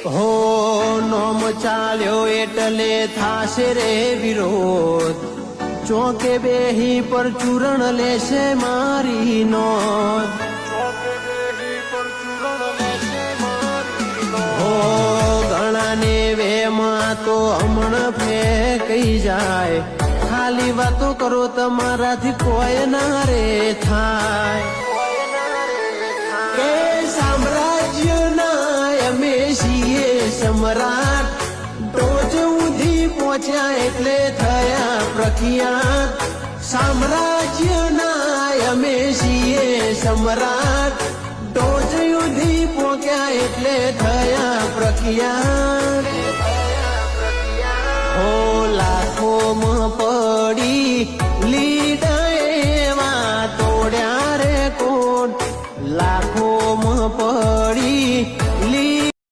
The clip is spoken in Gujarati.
હો નોમ ચાલ્યો એટલે થાશે રે વિરોધ ચોકે બેહી પર ચૂરણ લેશે મારી નોંધ હો ગણાને વેમાં તો હમણાં ફેંકઈ જાય ખાલી વાતો કરો તમારાથી કોઈ ના રે થાય કે સામ્રાજ્યના અમે છીએ સમ્રાટ ટોચ ઉધી પહોંચ્યા એટલે થયા પ્રખ્યાત સામ્રાજ્યના અમે છીએ સમ્રાટ ટોચ ઉધી પહોંચ્યા એટલે થયા પ્રખ્યાત હો લાખોમાં પડી